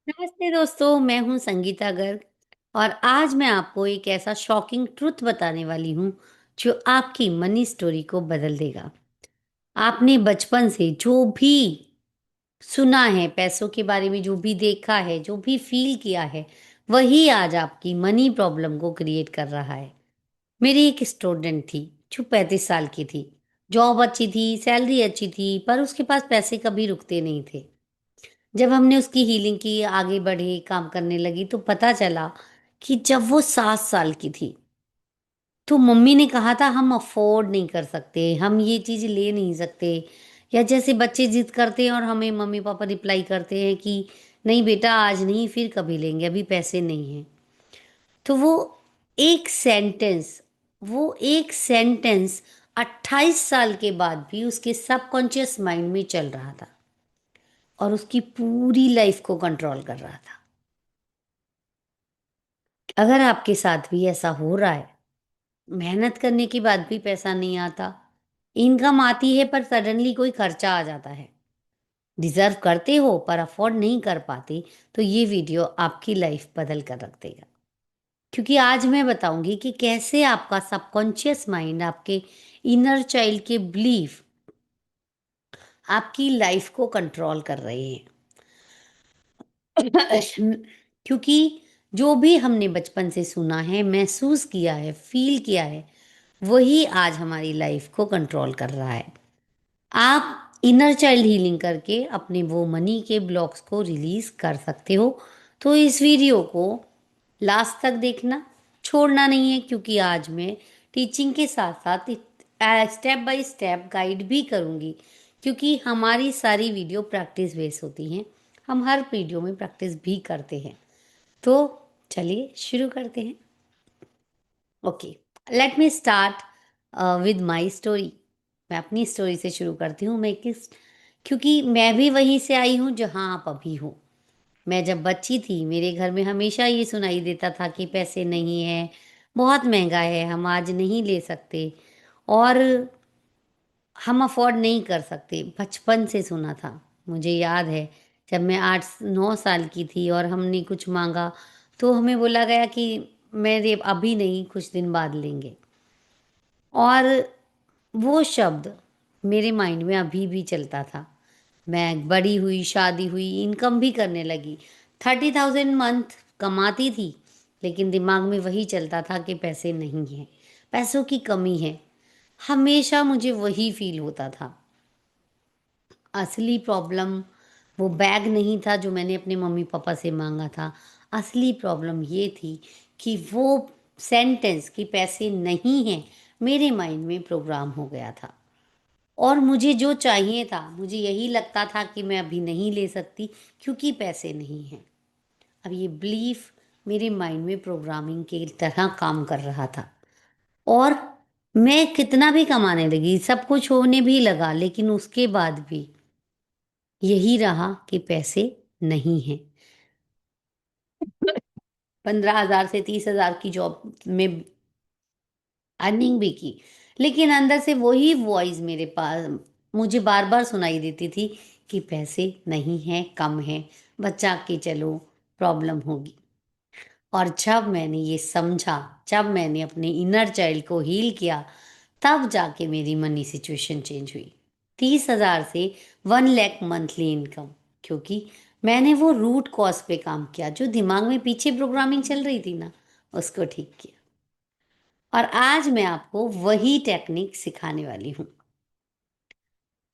नमस्ते दोस्तों, मैं हूँ संगीता गर्ग और आज मैं आपको एक ऐसा शॉकिंग ट्रुथ बताने वाली हूँ जो आपकी मनी स्टोरी को बदल देगा। आपने बचपन से जो भी सुना है, पैसों के बारे में जो भी देखा है, जो भी फील किया है, वही आज आपकी मनी प्रॉब्लम को क्रिएट कर रहा है। मेरी एक स्टूडेंट थी जो 35 साल की थी। जॉब अच्छी थी, सैलरी अच्छी थी, पर उसके पास पैसे कभी रुकते नहीं थे। जब हमने उसकी हीलिंग की, आगे बढ़े, काम करने लगी, तो पता चला कि जब वो 7 साल की थी, तो मम्मी ने कहा था हम अफोर्ड नहीं कर सकते, हम ये चीज़ ले नहीं सकते। या जैसे बच्चे जिद करते हैं और हमें मम्मी पापा रिप्लाई करते हैं कि नहीं बेटा आज नहीं, फिर कभी लेंगे, अभी पैसे नहीं हैं। तो एक सेंटेंस वो एक सेंटेंस 28 साल के बाद भी उसके सबकॉन्शियस माइंड में चल रहा था और उसकी पूरी लाइफ को कंट्रोल कर रहा था। अगर आपके साथ भी ऐसा हो रहा है, मेहनत करने के बाद भी पैसा नहीं आता, इनकम आती है पर सडनली कोई खर्चा आ जाता है, डिजर्व करते हो पर अफोर्ड नहीं कर पाते, तो ये वीडियो आपकी लाइफ बदल कर रख देगा। क्योंकि आज मैं बताऊंगी कि कैसे आपका सबकॉन्शियस माइंड, आपके इनर चाइल्ड के बिलीफ आपकी लाइफ को कंट्रोल कर रहे हैं। क्योंकि जो भी हमने बचपन से सुना है, महसूस किया है, फील किया है, वही आज हमारी लाइफ को कंट्रोल कर रहा है। आप इनर चाइल्ड हीलिंग करके अपने वो मनी के ब्लॉक्स को रिलीज कर सकते हो। तो इस वीडियो को लास्ट तक देखना, छोड़ना नहीं है, क्योंकि आज मैं टीचिंग के साथ साथ स्टेप बाय स्टेप गाइड भी करूँगी। क्योंकि हमारी सारी वीडियो प्रैक्टिस बेस होती हैं, हम हर वीडियो में प्रैक्टिस भी करते हैं। तो चलिए शुरू करते हैं। Okay, let me start with my story. मैं अपनी स्टोरी से शुरू करती हूँ। मैं किस क्योंकि मैं भी वहीं से आई हूँ जहाँ आप अभी हो। मैं जब बच्ची थी, मेरे घर में हमेशा ये सुनाई देता था कि पैसे नहीं है, बहुत महंगा है, हम आज नहीं ले सकते और हम अफोर्ड नहीं कर सकते। बचपन से सुना था। मुझे याद है जब मैं 8 9 साल की थी और हमने कुछ मांगा, तो हमें बोला गया कि मेरे अभी नहीं, कुछ दिन बाद लेंगे। और वो शब्द मेरे माइंड में अभी भी चलता था। मैं बड़ी हुई, शादी हुई, इनकम भी करने लगी, 30,000 मंथ कमाती थी, लेकिन दिमाग में वही चलता था कि पैसे नहीं हैं, पैसों की कमी है। हमेशा मुझे वही फील होता था। असली प्रॉब्लम वो बैग नहीं था जो मैंने अपने मम्मी पापा से मांगा था। असली प्रॉब्लम ये थी कि वो सेंटेंस कि पैसे नहीं हैं मेरे माइंड में प्रोग्राम हो गया था। और मुझे जो चाहिए था, मुझे यही लगता था कि मैं अभी नहीं ले सकती क्योंकि पैसे नहीं हैं। अब ये बिलीफ मेरे माइंड में प्रोग्रामिंग की तरह काम कर रहा था। और मैं कितना भी कमाने लगी, सब कुछ होने भी लगा, लेकिन उसके बाद भी यही रहा कि पैसे नहीं हैं। 15,000 से 30,000 की जॉब में अर्निंग भी की, लेकिन अंदर से वही वॉइस मेरे पास मुझे बार बार सुनाई देती थी कि पैसे नहीं हैं, कम है, बचा के चलो, प्रॉब्लम होगी। और जब मैंने ये समझा, जब मैंने अपने इनर चाइल्ड को हील किया, तब जाके मेरी मनी सिचुएशन चेंज हुई। 30,000 से 1 लाख मंथली इनकम। क्योंकि मैंने वो रूट कॉज पे काम किया, जो दिमाग में पीछे प्रोग्रामिंग चल रही थी ना, उसको ठीक किया। और आज मैं आपको वही टेक्निक सिखाने वाली हूँ।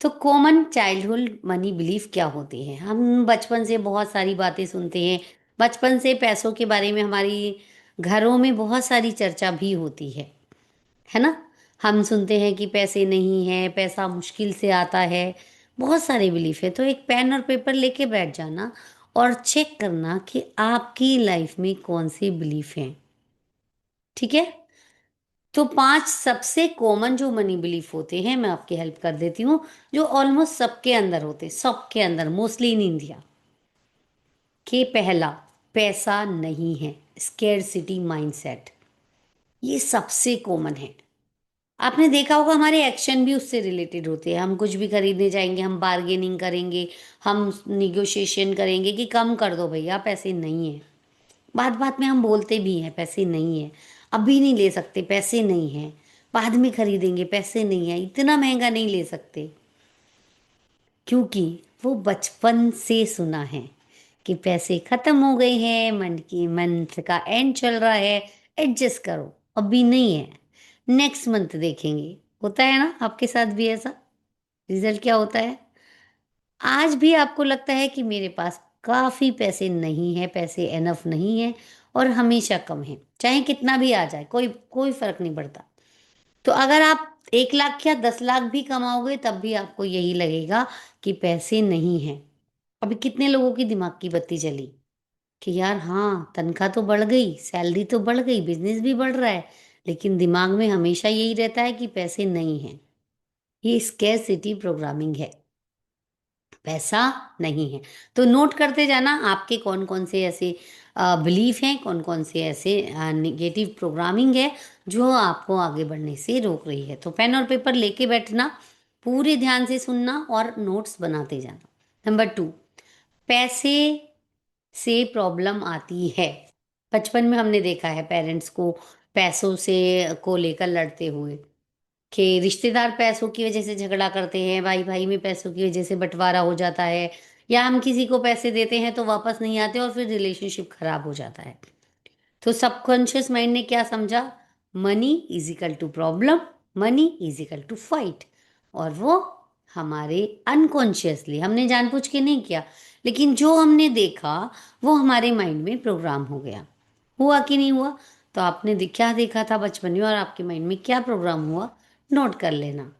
तो कॉमन चाइल्डहुड मनी बिलीफ क्या होते हैं? हम बचपन से बहुत सारी बातें सुनते हैं। बचपन से पैसों के बारे में हमारी घरों में बहुत सारी चर्चा भी होती है ना? हम सुनते हैं कि पैसे नहीं है, पैसा मुश्किल से आता है, बहुत सारे बिलीफ है। तो एक पेन और पेपर लेके बैठ जाना और चेक करना कि आपकी लाइफ में कौन से बिलीफ हैं। ठीक है? तो 5 सबसे कॉमन जो मनी बिलीफ होते हैं, मैं आपकी हेल्प कर देती हूँ, जो ऑलमोस्ट सबके अंदर होते हैं, सबके अंदर, मोस्टली इन इंडिया। कि पहला, पैसा नहीं है, स्केर्सिटी माइंडसेट। ये सबसे कॉमन है। आपने देखा होगा हमारे एक्शन भी उससे रिलेटेड होते हैं। हम कुछ भी खरीदने जाएंगे, हम बार्गेनिंग करेंगे, हम निगोशिएशन करेंगे कि कम कर दो भैया, पैसे नहीं है। बात बात में हम बोलते भी हैं पैसे नहीं है, अभी नहीं ले सकते, पैसे नहीं है, बाद में खरीदेंगे, पैसे नहीं है, इतना महंगा नहीं ले सकते। क्योंकि वो बचपन से सुना है कि पैसे खत्म हो गए हैं, मंथ का एंड चल रहा है, एडजस्ट करो, अभी नहीं है, नेक्स्ट मंथ देखेंगे। होता है ना आपके साथ भी ऐसा? रिजल्ट क्या होता है? आज भी आपको लगता है कि मेरे पास काफ़ी पैसे नहीं है, पैसे एनफ नहीं है, और हमेशा कम है, चाहे कितना भी आ जाए, कोई कोई फर्क नहीं पड़ता। तो अगर आप 1 लाख या 10 लाख भी कमाओगे तब भी आपको यही लगेगा कि पैसे नहीं हैं। अभी कितने लोगों की दिमाग की बत्ती जली कि यार हाँ, तनख्वाह तो बढ़ गई, सैलरी तो बढ़ गई, बिजनेस भी बढ़ रहा है, लेकिन दिमाग में हमेशा यही रहता है कि पैसे नहीं हैं। ये स्कैरसिटी प्रोग्रामिंग है, पैसा नहीं है। तो नोट करते जाना आपके कौन कौन से ऐसे बिलीफ हैं, कौन कौन से ऐसे निगेटिव प्रोग्रामिंग है जो आपको आगे बढ़ने से रोक रही है। तो पेन और पेपर लेके बैठना, पूरे ध्यान से सुनना और नोट्स बनाते जाना। नंबर 2, पैसे से प्रॉब्लम आती है। बचपन में हमने देखा है पेरेंट्स को पैसों से को लेकर लड़ते हुए, कि रिश्तेदार पैसों की वजह से झगड़ा करते हैं, भाई भाई में पैसों की वजह से बंटवारा हो जाता है, या हम किसी को पैसे देते हैं तो वापस नहीं आते और फिर रिलेशनशिप खराब हो जाता है। तो सबकॉन्शियस माइंड ने क्या समझा? Money is equal to problem, money is equal to fight. और वो हमारे अनकॉन्शियसली, हमने जानबूझ के नहीं किया, लेकिन जो हमने देखा वो हमारे माइंड में प्रोग्राम हो गया। हुआ कि नहीं हुआ? तो आपने क्या देखा था बचपन में और आपके माइंड में क्या प्रोग्राम हुआ, नोट कर लेना।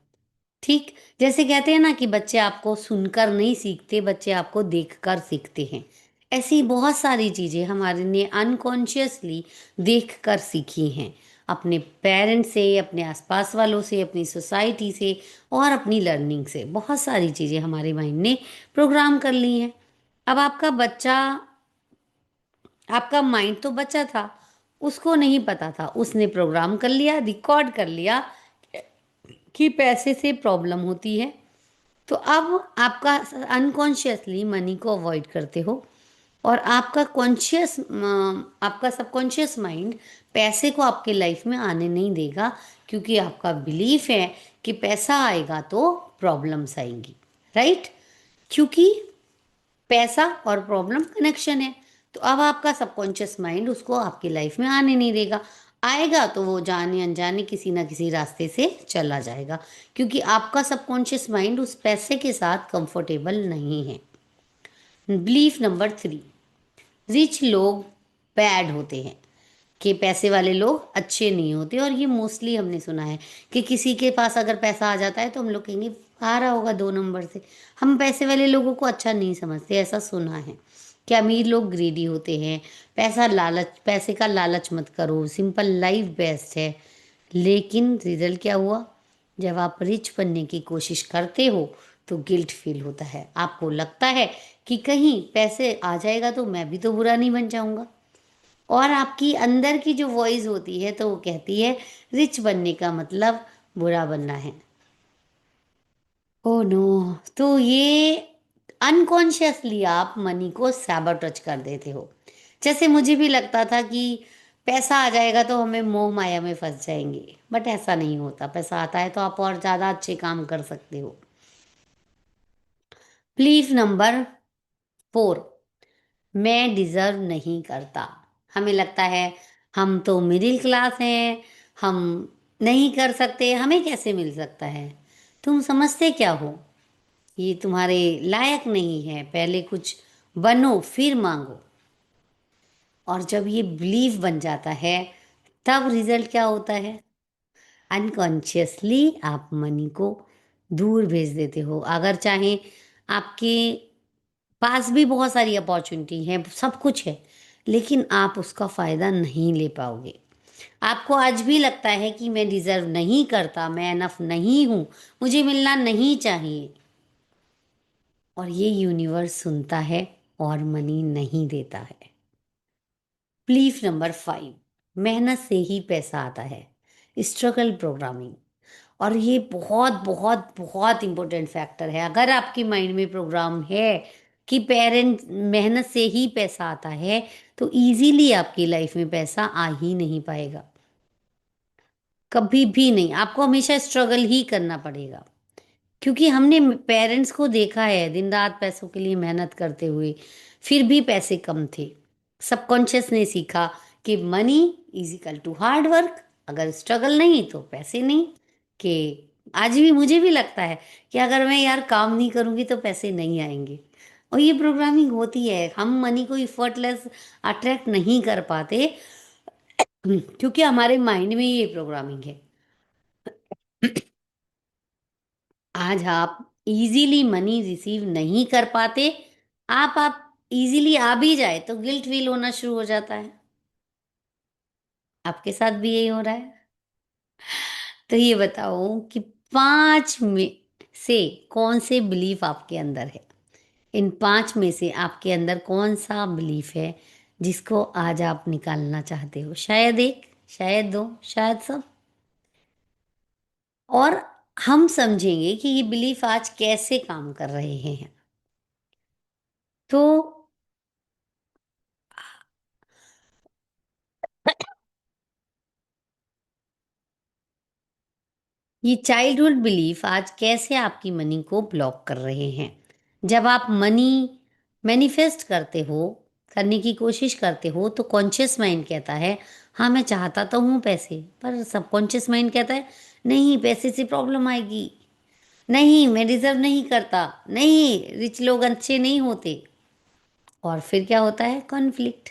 ठीक, जैसे कहते हैं ना कि बच्चे आपको सुनकर नहीं सीखते, बच्चे आपको देखकर सीखते हैं। ऐसी बहुत सारी चीज़ें हमारे ने अनकॉन्शियसली देखकर सीखी हैं, अपने पेरेंट्स से, अपने आसपास वालों से, अपनी सोसाइटी से और अपनी लर्निंग से। बहुत सारी चीज़ें हमारे माइंड ने प्रोग्राम कर ली हैं। अब आपका माइंड तो बच्चा था, उसको नहीं पता था, उसने प्रोग्राम कर लिया, रिकॉर्ड कर लिया कि पैसे से प्रॉब्लम होती है। तो अब आपका अनकॉन्शियसली मनी को अवॉइड करते हो, और आपका सबकॉन्शियस माइंड पैसे को आपके लाइफ में आने नहीं देगा, क्योंकि आपका बिलीफ है कि पैसा आएगा तो प्रॉब्लम्स आएंगी। राइट? क्योंकि पैसा और प्रॉब्लम कनेक्शन है। तो अब आपका सबकॉन्शियस माइंड उसको आपकी लाइफ में आने नहीं देगा। आएगा तो वो जाने अनजाने किसी ना किसी रास्ते से चला जाएगा, क्योंकि आपका सबकॉन्शियस माइंड उस पैसे के साथ कंफर्टेबल नहीं है। बिलीफ नंबर 3, रिच लोग बैड होते हैं, कि पैसे वाले लोग अच्छे नहीं होते। और ये मोस्टली हमने सुना है कि किसी के पास अगर पैसा आ जाता है तो हम लोग कहेंगे आ रहा होगा 2 नंबर से। हम पैसे वाले लोगों को अच्छा नहीं समझते, ऐसा सुना है कि अमीर लोग ग्रीडी होते हैं, पैसे का लालच मत करो, सिंपल लाइफ बेस्ट है। लेकिन रिजल्ट क्या हुआ? जब आप रिच बनने की कोशिश करते हो तो गिल्ट फील होता है, आपको लगता है कि कहीं पैसे आ जाएगा तो मैं भी तो बुरा नहीं बन जाऊंगा। और आपकी अंदर की जो वॉइस होती है तो वो कहती है रिच बनने का मतलब बुरा बनना है। Oh no! तो ये अनकॉन्शियसली आप मनी को सैबोटेज कर देते हो। जैसे मुझे भी लगता था कि पैसा आ जाएगा तो हमें मोह माया में फंस जाएंगे, बट ऐसा नहीं होता। पैसा आता है तो आप और ज़्यादा अच्छे काम कर सकते हो। बिलीफ नंबर 4, मैं डिजर्व नहीं करता। हमें लगता है हम तो मिडिल क्लास हैं, हम नहीं कर सकते, हमें कैसे मिल सकता है? तुम समझते क्या हो? ये तुम्हारे लायक नहीं है, पहले कुछ बनो फिर मांगो। और जब ये बिलीफ बन जाता है तब रिजल्ट क्या होता है? अनकॉन्शियसली आप मनी को दूर भेज देते हो। अगर चाहे आपके पास भी बहुत सारी अपॉर्चुनिटी है, सब कुछ है, लेकिन आप उसका फ़ायदा नहीं ले पाओगे। आपको आज भी लगता है कि मैं डिज़र्व नहीं करता, मैं अनफ नहीं हूँ, मुझे मिलना नहीं चाहिए। और ये यूनिवर्स सुनता है और मनी नहीं देता है। बिलीफ नंबर 5, मेहनत से ही पैसा आता है। Struggle programming. और ये बहुत बहुत बहुत इम्पोर्टेंट फैक्टर है। अगर आपकी माइंड में प्रोग्राम है कि पेरेंट मेहनत से ही पैसा आता है, तो इजीली आपकी लाइफ में पैसा आ ही नहीं पाएगा, कभी भी नहीं। आपको हमेशा स्ट्रगल ही करना पड़ेगा, क्योंकि हमने पेरेंट्स को देखा है दिन रात पैसों के लिए मेहनत करते हुए, फिर भी पैसे कम थे। सबकॉन्शियस ने सीखा कि money is equal to hard work, अगर स्ट्रगल नहीं तो पैसे नहीं। कि आज भी मुझे भी लगता है कि अगर मैं यार काम नहीं करूंगी तो पैसे नहीं आएंगे। और ये प्रोग्रामिंग होती है, हम मनी को इफर्टलेस अट्रैक्ट नहीं कर पाते, क्योंकि हमारे माइंड में ये प्रोग्रामिंग है। आज आप इजीली मनी रिसीव नहीं कर पाते। आप इजीली आ भी जाए तो गिल्ट फील होना शुरू हो जाता है। आपके साथ भी यही हो रहा है? तो ये बताओ कि 5 में से कौन से बिलीफ आपके अंदर है? इन 5 में से आपके अंदर कौन सा बिलीफ है जिसको आज आप निकालना चाहते हो? शायद एक, शायद दो, शायद सब। और हम समझेंगे कि ये बिलीफ आज कैसे काम कर रहे हैं। तो ये चाइल्डहुड बिलीफ आज कैसे आपकी मनी को ब्लॉक कर रहे हैं? जब आप मनी मैनिफेस्ट करते हो, करने की कोशिश करते हो, तो कॉन्शियस माइंड कहता है हाँ मैं चाहता तो हूँ पैसे, पर सबकॉन्शियस माइंड कहता है नहीं पैसे से प्रॉब्लम आएगी, नहीं मैं डिजर्व नहीं करता, नहीं रिच लोग अच्छे नहीं होते। और फिर क्या होता है? कॉन्फ्लिक्ट।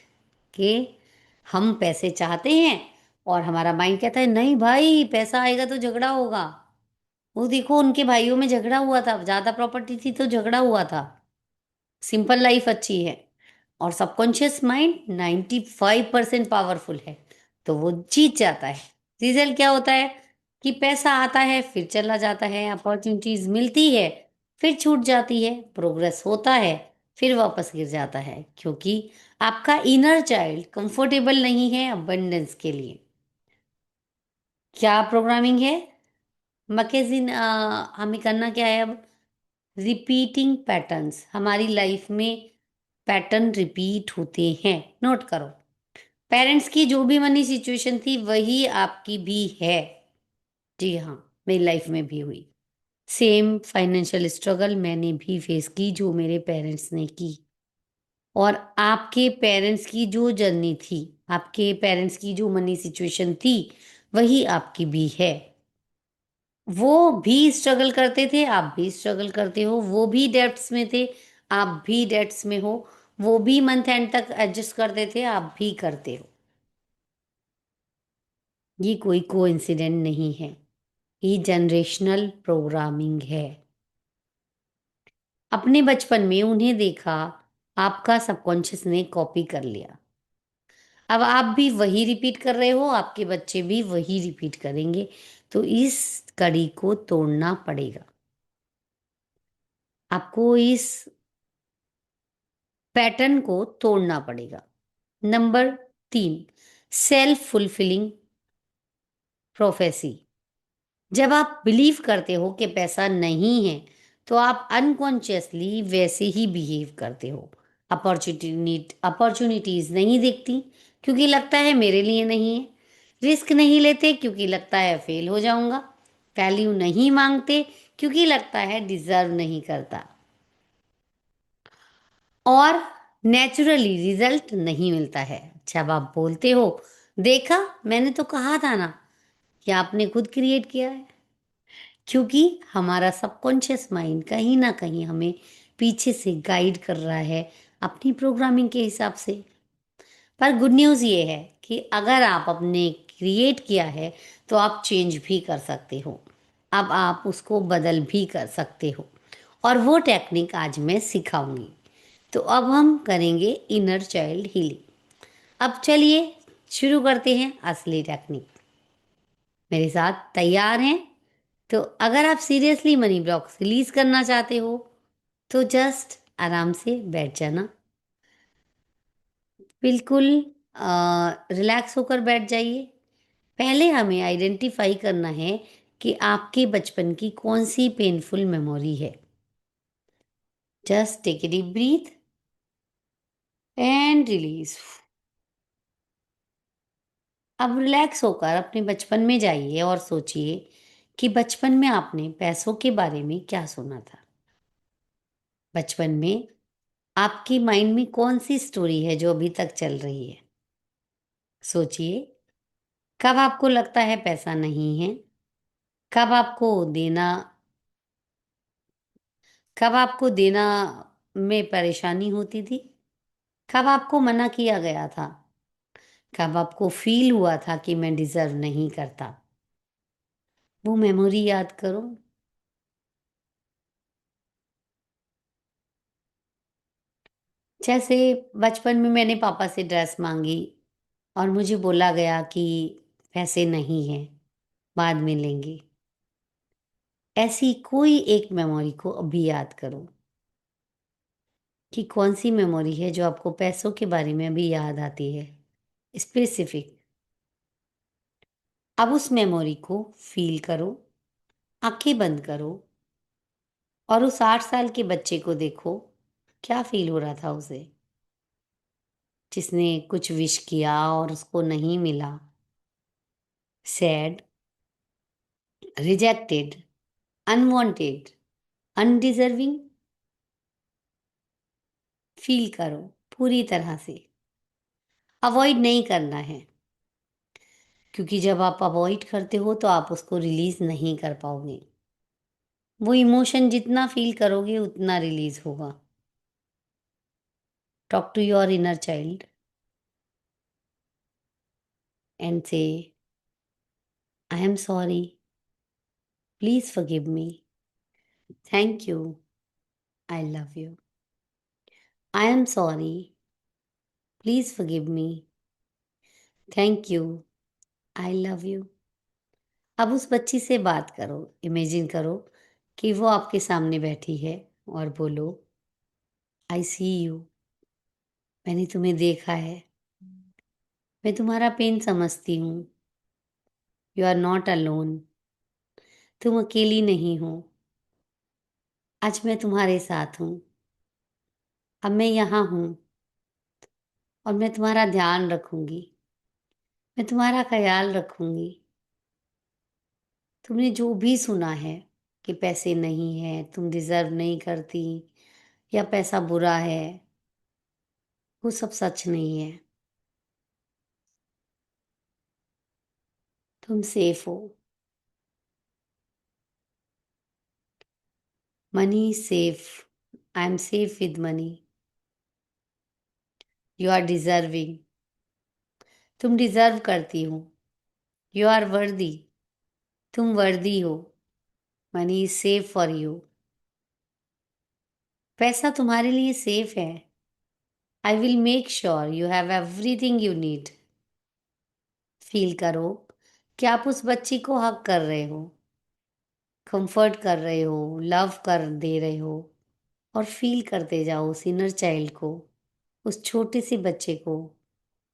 कि हम पैसे चाहते हैं और हमारा माइंड कहता है नहीं भाई पैसा आएगा तो झगड़ा होगा। वो देखो उनके भाइयों में झगड़ा हुआ था, ज्यादा प्रॉपर्टी थी तो झगड़ा हुआ था, सिंपल लाइफ अच्छी है। और सबकॉन्शियस माइंड 95% पावरफुल है, तो वो जीत जाता है। रिजल्ट क्या होता है? कि पैसा आता है फिर चला जाता है, अपॉर्चुनिटीज मिलती है फिर छूट जाती है, प्रोग्रेस होता है फिर वापस गिर जाता है, क्योंकि आपका इनर चाइल्ड कंफर्टेबल नहीं है अबंडेंस के लिए। क्या प्रोग्रामिंग है? मकेजिन हमें करना क्या है अब? Repeating patterns. हमारी लाइफ में पैटर्न रिपीट होते हैं, नोट करो। पेरेंट्स की जो भी मनी सिचुएशन थी वही आपकी भी है। जी हाँ, मेरी लाइफ में भी हुई। सेम फाइनेंशियल स्ट्रगल मैंने भी फेस की जो मेरे पेरेंट्स ने की। और आपके पेरेंट्स की जो जर्नी थी, आपके पेरेंट्स की जो मनी सिचुएशन थी, वही आपकी भी है। वो भी स्ट्रगल करते थे, आप भी स्ट्रगल करते हो। वो भी डेब्ट्स में थे, आप भी डेब्ट्स में हो। वो भी मंथ एंड तक एडजस्ट करते थे, आप भी करते हो। ये कोई कोइंसिडेंट नहीं है, ये जनरेशनल प्रोग्रामिंग है। अपने बचपन में उन्हें देखा, आपका सबकॉन्शियस ने कॉपी कर लिया। अब आप भी वही रिपीट कर रहे हो, आपके बच्चे भी वही रिपीट करेंगे। तो इस कड़ी को तोड़ना पड़ेगा। आपको इस पैटर्न को तोड़ना पड़ेगा। Number 3, self fulfilling prophecy. जब आप बिलीव करते हो कि पैसा नहीं है, तो आप अनकॉन्शियसली वैसे ही बिहेव करते हो। अपॉर्चुनिटीज नहीं दिखती क्योंकि लगता है मेरे लिए नहीं है। रिस्क नहीं लेते क्योंकि लगता है फेल हो जाऊंगा। वैल्यू नहीं मांगते क्योंकि लगता है डिजर्व नहीं करता। और नेचुरली रिजल्ट नहीं मिलता है। जब आप बोलते हो देखा मैंने तो कहा था ना, कि आपने खुद क्रिएट किया है। क्योंकि हमारा सबकॉन्शियस माइंड कहीं ना कहीं हमें पीछे से गाइड कर रहा है अपनी प्रोग्रामिंग के हिसाब से। पर गुड न्यूज़ ये है कि अगर आप अपने क्रिएट किया है तो आप चेंज भी कर सकते हो। अब आप उसको बदल भी कर सकते हो, और वो टेक्निक आज मैं सिखाऊंगी। तो अब हम करेंगे इनर चाइल्ड हीलिंग। अब चलिए शुरू करते हैं असली टेक्निक। मेरे साथ तैयार हैं? तो अगर आप सीरियसली मनी ब्लॉक्स रिलीज करना चाहते हो, तो जस्ट आराम से बैठ जाना। बिल्कुल रिलैक्स होकर बैठ जाइए। पहले हमें आइडेंटिफाई करना है कि आपके बचपन की कौन-सी पेनफुल मेमोरी है। Just take a deep breath and release. अब रिलैक्स होकर अपने बचपन में जाइए और सोचिए कि बचपन में आपने पैसों के बारे में क्या सुना था? बचपन में आपके माइंड में कौन-सी स्टोरी है जो अभी तक चल रही है? सोचिए, कब आपको लगता है पैसा नहीं है? कब आपको देना कब आपको देना में परेशानी होती थी? कब आपको मना किया गया था? कब आपको फ़ील हुआ था कि मैं डिज़र्व नहीं करता? वो मेमोरी याद करो। जैसे बचपन में मैंने पापा से ड्रेस माँगी और मुझे बोला गया कि पैसे नहीं हैं, बाद में लेंगे। ऐसी कोई एक मेमोरी को अभी याद करो कि कौन-सी मेमोरी है जो आपको पैसों के बारे में अभी याद आती है, स्पेसिफ़िक। अब उस मेमोरी को फ़ील करो, आँखें बंद करो और उस 8 साल के बच्चे को देखो, क्या फ़ील हो रहा था उसे, जिसने कुछ विश किया और उसको नहीं मिला? Sad, rejected, unwanted, undeserving? Feel करो पूरी तरह से। अवॉइड नहीं करना है, क्योंकि जब आप अवॉइड करते हो तो आप उसको रिलीज़ नहीं कर पाओगे। वो इमोशन जितना फ़ील करोगे उतना रिलीज़ होगा। Talk to your inner child and say, I am sorry, please forgive me, thank you, I love you. I am sorry, please forgive me, thank you, I love you. अब उस बच्ची से बात करो, imagine करो कि वो आपके सामने बैठी है और बोलो, आई सी यू, मैंने तुम्हें देखा है, मैं तुम्हारा पेन समझती हूँ, यू आर नॉट अलोन, तुम अकेली नहीं हो, आज मैं तुम्हारे साथ हूँ, अब मैं यहाँ हूँ और मैं तुम्हारा ध्यान रखूंगी, मैं तुम्हारा ख्याल रखूंगी। तुमने जो भी सुना है कि पैसे नहीं है, तुम डिज़र्व नहीं करती या पैसा बुरा है, वो सब सच नहीं है। तुम सेफ हो, money is safe, I am safe with money, you are deserving, तुम डिज़र्व करती हो, यू आर वर्दी, तुम वर्दी हो, money is safe for you, पैसा तुम्हारे लिए सेफ है। I will make sure you have everything you need. Feel करो कि आप उस बच्ची को हक कर रहे हो, कंफर्ट कर रहे हो, लव कर दे रहे हो और फील करते जाओ उस इनर चाइल्ड को, उस छोटे से बच्चे को।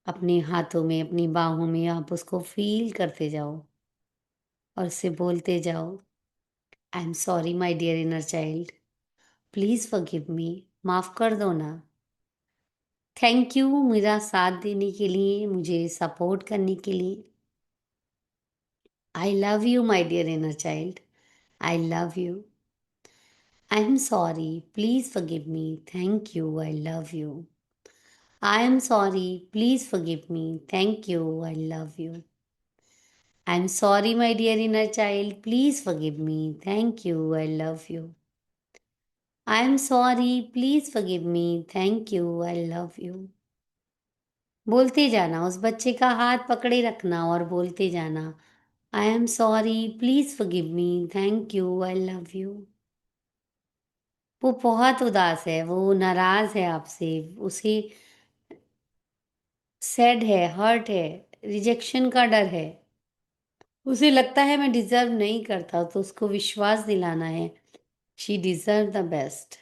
अपने हाथों में, अपनी बाहों में आप उसको फील करते जाओ और उससे बोलते जाओ, I am sorry my dear inner child, please forgive me, माफ़ कर दो ना। थैंक यू मेरा साथ देने के लिए, मुझे सपोर्ट करने के लिए। I love you my dear inner child, I love you. I am sorry, please forgive me, thank you, I love you. I am sorry, please forgive me, thank you, I love you. I am sorry my dear inner child, please forgive me, thank you, I love you. I am sorry, please forgive me, thank you, I love you. बोलते जाना, उस बच्चे का हाथ पकड़े रखना और बोलते जाना, आई am sorry, please forgive me, thank you, I love you. वो बहुत उदास है, वो नाराज़ है आपसे, उसे सैड है, हर्ट है, रिजेक्शन का डर है। उसे लगता है मैं डिज़र्व नहीं करता, तो उसको विश्वास दिलाना है, she deserve the best.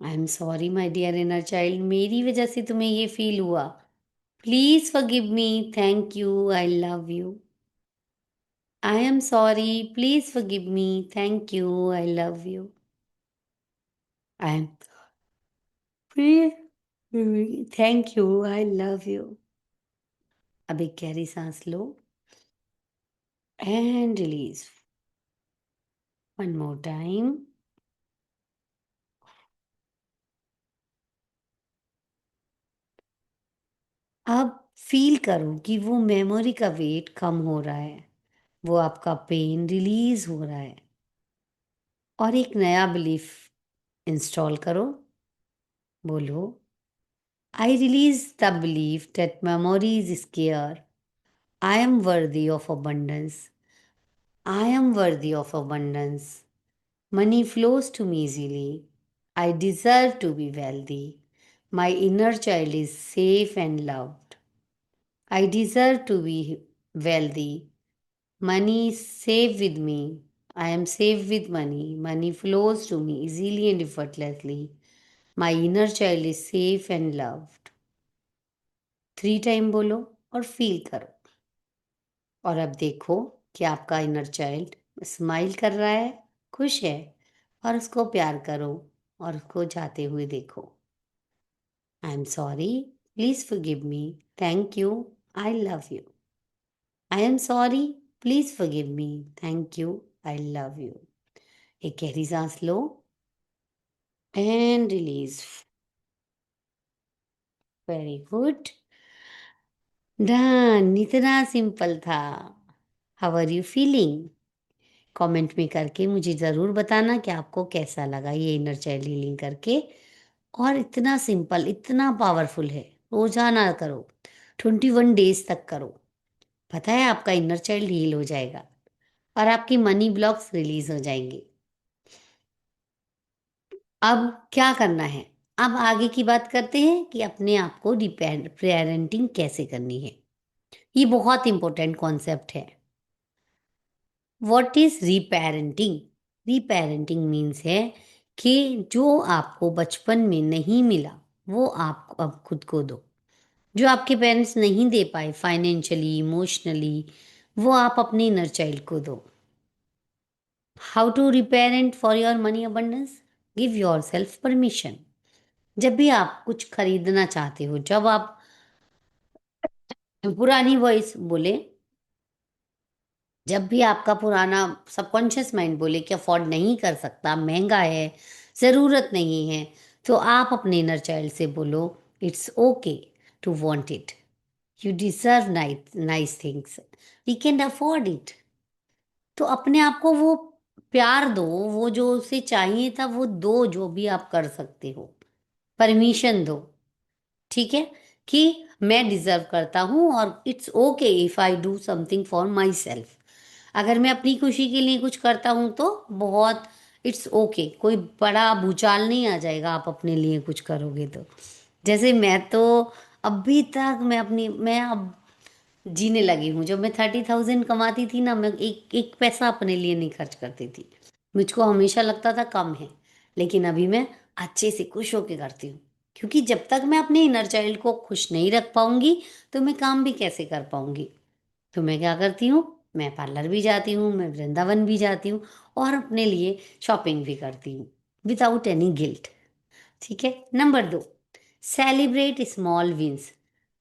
I am sorry my dear inner child, मेरी वजह से तुम्हें ये फ़ील हुआ। Please forgive me, thank you, I love you. I am sorry. Please forgive me. Thank you. I love you. I am please thank you. I love you. अब एक गहरी सांस लो and release. One more time. अब feel करो कि वो memory का wait कम हो रहा है, वो आपका पेन रिलीज हो रहा है और एक नया बिलीफ इंस्टॉल करो। बोलो, I release the belief that memory is square. I am worthy of abundance. I am worthy of abundance. Money flows to me easily. I deserve to be wealthy. My inner child is safe and loved. I deserve to be wealthy. Money is safe with me. I am safe with money. Money flows to me easily and effortlessly. My inner child is safe and loved. 3 time बोलो और feel करो। और अब देखो कि आपका inner child smile कर रहा है, खुश है, और उसको प्यार करो और उसको जाते हुए देखो। I am sorry, please forgive me, thank you, I love you. I am sorry, please forgive me, thank you, I love you. एक गहरी सांस लो and release. Very good. Done. इतना सिंपल था। How are you feeling? Comment में करके मुझे ज़रूर बताना कि आपको कैसा लगा ये इनर चाइल्ड हीलिंग करके। और इतना सिंपल, इतना पावरफुल है। रोजाना करो, 21 डेज तक करो। पता है आपका इनर चाइल्ड हील हो जाएगा और आपकी मनी ब्लॉक्स रिलीज हो जाएंगे। अब क्या करना है? अब आगे की बात करते हैं कि अपने आप को डिपेंड पेरेंटिंग कैसे करनी है। ये बहुत इंपॉर्टेंट कॉन्सेप्ट है। What is reparenting? Reparenting means है कि जो आपको बचपन में नहीं मिला वो आप अब खुद को दो। जो आपके पेरेंट्स नहीं दे पाए फाइनेंशियली, इमोशनली, वो आप अपने इनर चाइल्ड को दो। How to reparent for your money abundance? Give yourself permission. जब भी आप कुछ खरीदना चाहते हो, जब आप पुरानी वॉइस बोले, जब भी आपका पुराना सबकॉन्शियस माइंड बोले कि अफोर्ड नहीं कर सकता, महंगा है, ज़रूरत नहीं है, तो आप अपने इनर चाइल्ड से बोलो, it's okay to want it. You deserve nice things, we can afford it. तो अपने आप को वो प्यार दो, वो जो उसे चाहिए था वो दो, जो भी आप कर सकते हो। परमिशन दो, ठीक है, कि मैं डिजर्व करता हूँ और it's okay if I do something for my self. अगर मैं अपनी खुशी के लिए कुछ करता हूँ तो बहुत इट्स ओके, कोई बड़ा भूचाल नहीं आ जाएगा आप अपने लिए कुछ करोगे तो। जैसे मैं तो अभी तक मैं अब जीने लगी हूँ। जब मैं 30,000 कमाती थी ना, मैं एक एक पैसा अपने लिए नहीं खर्च करती थी। मुझको हमेशा लगता था कम है, लेकिन अभी मैं अच्छे से खुश होके करती हूँ। क्योंकि जब तक मैं अपने इनर चाइल्ड को खुश नहीं रख पाऊंगी तो मैं काम भी कैसे कर पाऊंगी। तो मैं क्या करती हूँ, मैं पार्लर भी जाती हूँ, मैं वृंदावन भी जाती हूँ और अपने लिए शॉपिंग भी करती हूँ विदाउट एनी गिल्ट। ठीक है। Number 2, celebrate small wins.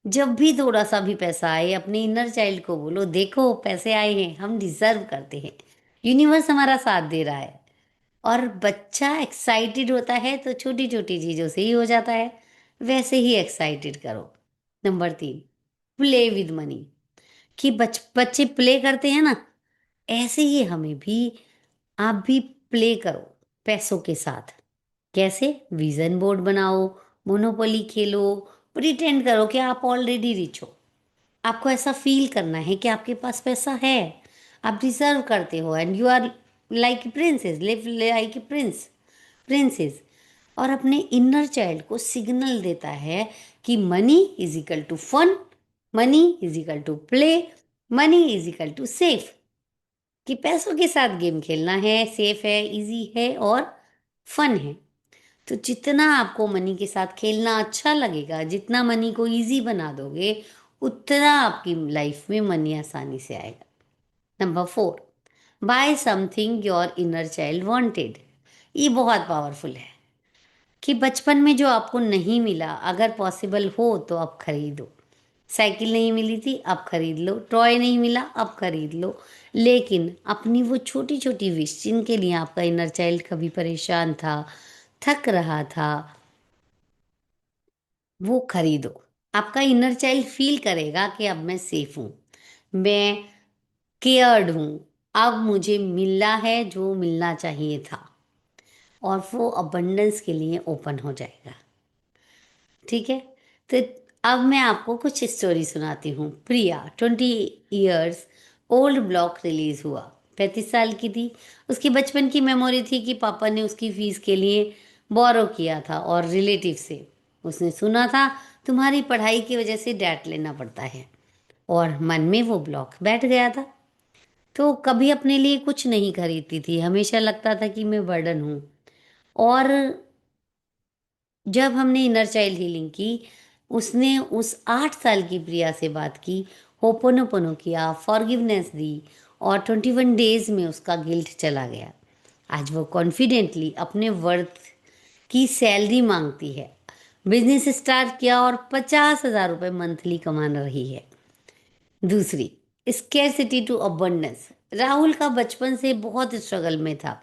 जब भी थोड़ा सा भी पैसा आए, अपने इनर चाइल्ड को बोलो, देखो पैसे आए हैं, हम डिजर्व करते हैं, यूनिवर्स हमारा साथ दे रहा है। और बच्चा एक्साइटेड होता है तो छोटी छोटी चीज़ों से ही हो जाता है। वैसे ही एक्साइटेड करो। Number 3, play with money. कि बच्चे प्ले करते हैं ना, ऐसे ही हमें भी, आप भी प्ले करो पैसों के साथ। कैसे? विजन बोर्ड बनाओ, मोनोपोली खेलो, प्रिटेंड करो कि आप ऑलरेडी रिच हो। आपको ऐसा फील करना है कि आपके पास पैसा है, आप डिजर्व करते हो, and you are like princess, live like prince, princess. और अपने इनर चाइल्ड को सिग्नल देता है कि money is equal to fun, money is equal to play, money is equal to safe. कि पैसों के साथ गेम खेलना है, सेफ है, इजी है और फन है। तो जितना आपको मनी के साथ खेलना अच्छा लगेगा, जितना मनी को इजी बना दोगे, उतना आपकी लाइफ में मनी आसानी से आएगा। Number 4, buy something your inner child wanted. ये बहुत पावरफुल है कि बचपन में जो आपको नहीं मिला, अगर पॉसिबल हो तो आप खरीदो। साइकिल नहीं मिली थी, अब खरीद लो। टॉय नहीं मिला, अब खरीद लो। लेकिन अपनी वो छोटी छोटी विश जिनके लिए आपका इनर चाइल्ड कभी परेशान था, थक रहा था, वो खरीदो। आपका इनर चाइल्ड फील करेगा कि अब मैं सेफ हूँ, मैं केयर्ड हूँ, अब मुझे मिला है जो मिलना चाहिए था, और वो अबंडेंस के लिए ओपन हो जाएगा। ठीक है। तो अब मैं आपको कुछ स्टोरी सुनाती हूँ। प्रिया 20 ईयर्स ओल्ड ब्लॉक रिलीज हुआ। 35 साल की थी। उसकी बचपन की मेमोरी थी कि पापा ने उसकी फीस के लिए बोरो किया था और रिलेटिव से। उसने सुना था तुम्हारी पढ़ाई की वजह से डेट लेना पड़ता है, और मन में वो ब्लॉक बैठ गया था। तो कभी अपने लिए कुछ नहीं खरीदती थी, हमेशा लगता था कि मैं बर्डन हूँ। और जब हमने इनर चाइल्ड हीलिंग की, उसने उस 8 साल की प्रिया से बात की, होपोनोपोनो किया, फॉरगिवनेस दी, और 21 डेज में उसका गिल्ट चला गया। आज वो कॉन्फिडेंटली अपने वर्थ की सैलरी मांगती है, बिजनेस स्टार्ट किया और 50,000 रुपये मंथली कमा रही है। दूसरी, स्केर्सिटी टू अबंडेंस। राहुल का बचपन से बहुत स्ट्रगल में था।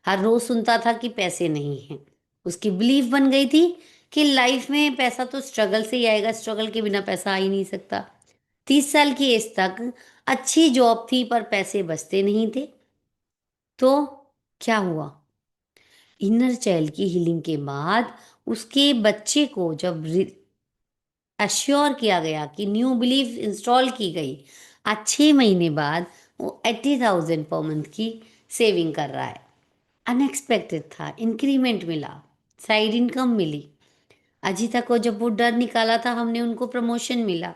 हर रोज सुनता था कि पैसे नहीं हैं। उसकी बिलीफ बन गई थी कि लाइफ में पैसा तो स्ट्रगल से ही आएगा, स्ट्रगल के बिना पैसा आ ही नहीं सकता। 30 साल की एज तक अच्छी जॉब थी पर पैसे बचते नहीं थे। तो क्या हुआ? इनर चाइल्ड की हीलिंग के बाद उसके बच्चे को जब अश्योर किया गया कि न्यू बिलीफ इंस्टॉल की गई, आज 6 महीने बाद वो 80,000 पर मंथ की सेविंग कर रहा है। अनएक्सपेक्टेड था, इंक्रीमेंट मिला, साइड इनकम मिली। अजीता को जब वो डर निकाला था हमने, उनको प्रमोशन मिला।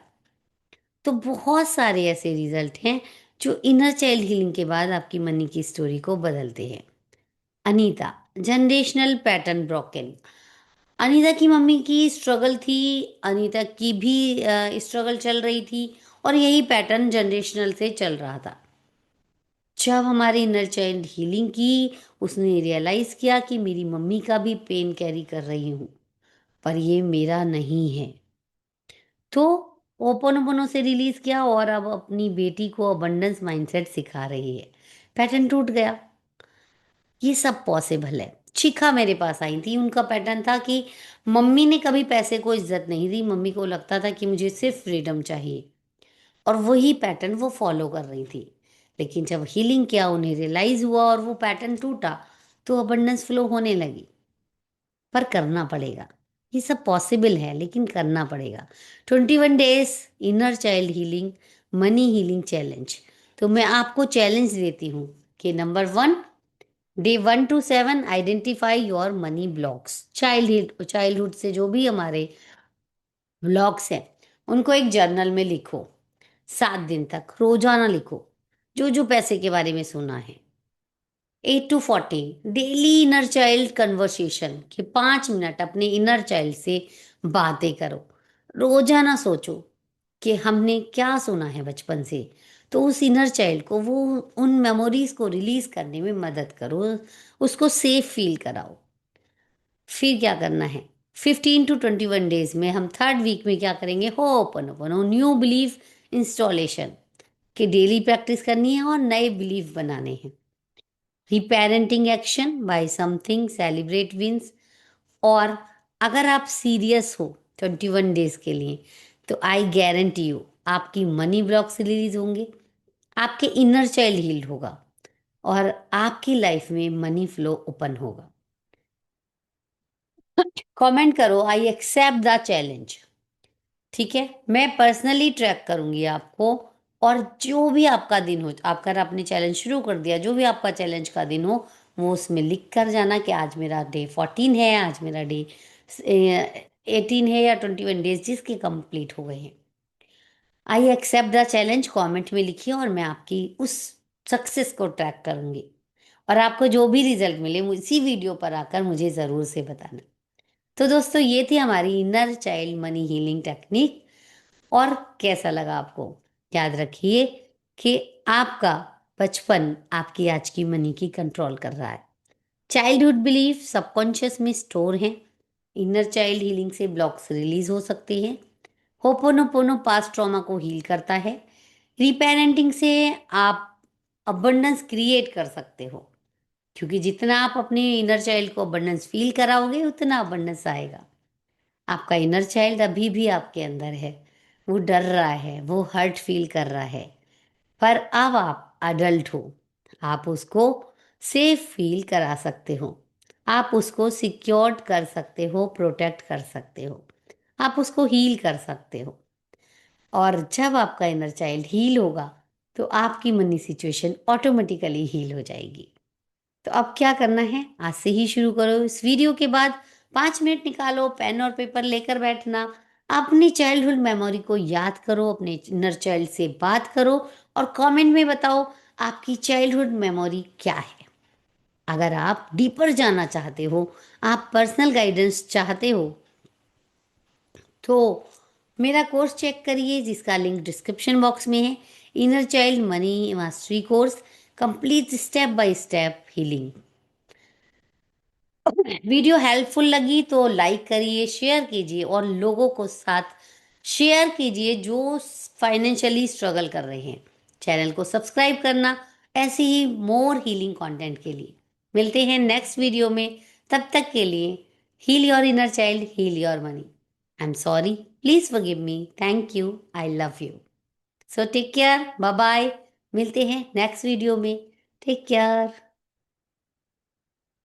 तो बहुत सारे ऐसे रिजल्ट हैं जो इनर चाइल्ड हीलिंग के बाद आपकी मनी की स्टोरी को बदलते हैं। Anita, generational pattern broken. Anita की मम्मी की स्ट्रगल थी, अनीता की भी स्ट्रगल चल रही थी, और यही पैटर्न जनरेशनल से चल रहा था। जब हमारी इनर चाइल्ड हीलिंग की, उसने रियलाइज किया कि मेरी मम्मी का भी पेन कैरी कर रही हूँ, पर ये मेरा नहीं है। तो ओपनोपनो से रिलीज किया और अब अपनी बेटी को अबंडेंस माइंडसेट सिखा रही है। पैटर्न टूट गया। ये सब पॉसिबल है। शिखा मेरे पास आई थी, उनका पैटर्न था कि मम्मी ने कभी पैसे को इज्जत नहीं दी, मम्मी को लगता था कि मुझे सिर्फ फ्रीडम चाहिए, और वही पैटर्न वो फॉलो कर रही थी। लेकिन जब हीलिंग किया, उन्हें रियलाइज हुआ और वो पैटर्न टूटा, तो अबंडेंस फ्लो होने लगी। पर करना पड़ेगा। ये सब पॉसिबल है लेकिन करना पड़ेगा। 21 days inner child healing money healing challenge. तो मैं आपको चैलेंज देती हूँ कि number 1, day 1 to 7 identify your money blocks. Childhood से जो भी हमारे ब्लॉक्स हैं, उनको एक जर्नल में लिखो। 7 दिन तक रोजाना लिखो जो जो पैसे के बारे में सुना है। 8 to 14 daily inner child conversation, कि 5 मिनट अपने इनर चाइल्ड से बातें करो। रोजाना सोचो कि हमने क्या सुना है बचपन से, तो उस इनर चाइल्ड को वो उन मेमोरीज को रिलीज करने में मदद करो, उसको सेफ फील कराओ। फिर क्या करना है? 15 to 21 डेज में हम थर्ड वीक में क्या करेंगे? हो ओपन ओपन हो न्यू बिलीफ इंस्टॉलेशन, कि डेली प्रैक्टिस करनी है और नए बिलीफ बनाने हैं। Reparenting action buy something, celebrate wins. और अगर आप सीरियस हो 21 डेज के लिए, तो आई गारंटी यू आपकी मनी ब्लॉक्स रिलीज होंगे, आपके इनर चाइल्ड हील्ड होगा, और आपकी लाइफ में मनी फ्लो ओपन होगा। कमेंट करो आई एक्सेप्ट द चैलेंज। ठीक है, मैं पर्सनली ट्रैक करूंगी आपको। और जो भी आपका दिन हो, आपका आपने चैलेंज शुरू कर दिया, जो भी आपका चैलेंज का दिन हो, वो उसमें लिख कर जाना कि आज मेरा डे 14 है, आज मेरा डे 18 है, या 21 डेज जिसके कंप्लीट हो गए हैं। I accept the challenge comment में लिखिए, और मैं आपकी उस सक्सेस को ट्रैक करूंगी। और आपको जो भी रिजल्ट मिले इसी वीडियो पर आकर मुझे ज़रूर से बताना। तो दोस्तों, ये थी हमारी inner child money healing technique. और कैसा लगा आपको? याद रखिए कि आपका बचपन आपकी आज की मनी की कंट्रोल कर रहा है। चाइल्डहुड बिलीफ सबकॉन्शियस में स्टोर हैं। इनर चाइल्ड हीलिंग से ब्लॉक्स रिलीज हो सकते हैं। होपोनोपोनो पास्ट ट्रॉमा को हील करता है। रीपेरेंटिंग से आप अबंडेंस क्रिएट कर सकते हो, क्योंकि जितना आप अपने इनर चाइल्ड को अबंडेंस फील कराओगे उतना अबंडेंस आएगा। आपका इनर चाइल्ड अभी भी आपके अंदर है, वो डर रहा है, वो हर्ट फील कर रहा है, पर अब आप अडल्ट हो। आप उसको सेफ फील करा सकते हो, आप उसको सिक्योर्ड कर सकते हो, प्रोटेक्ट कर सकते हो, आप उसको हील कर सकते हो। और जब आपका इनर चाइल्ड हील होगा तो आपकी मनी सिचुएशन ऑटोमेटिकली हील हो जाएगी। तो अब क्या करना है, आज से ही शुरू करो। इस वीडियो के बाद 5 मिनट निकालो, पेन और पेपर लेकर बैठना, अपनी चाइल्डहुड मेमोरी को याद करो, अपने इनर चाइल्ड से बात करो और कमेंट में बताओ आपकी चाइल्डहुड मेमोरी क्या है। अगर आप डीपर जाना चाहते हो, आप पर्सनल गाइडेंस चाहते हो, तो मेरा कोर्स चेक करिए जिसका लिंक डिस्क्रिप्शन बॉक्स में है। Inner child money mastery course, complete step by step healing. Video helpful लगी तो लाइक करिए, शेयर कीजिए और लोगों को साथ शेयर कीजिए जो फाइनेंशियली स्ट्रगल कर रहे हैं। चैनल को सब्सक्राइब करना ऐसे ही मोर हीलिंग कंटेंट के लिए। मिलते हैं नेक्स्ट वीडियो में, तब तक के लिए heal your inner child, heal your money. I am sorry, please forgive me, thank you, I love you. So take care, bye bye. मिलते हैं नेक्स्ट वीडियो में। Take care.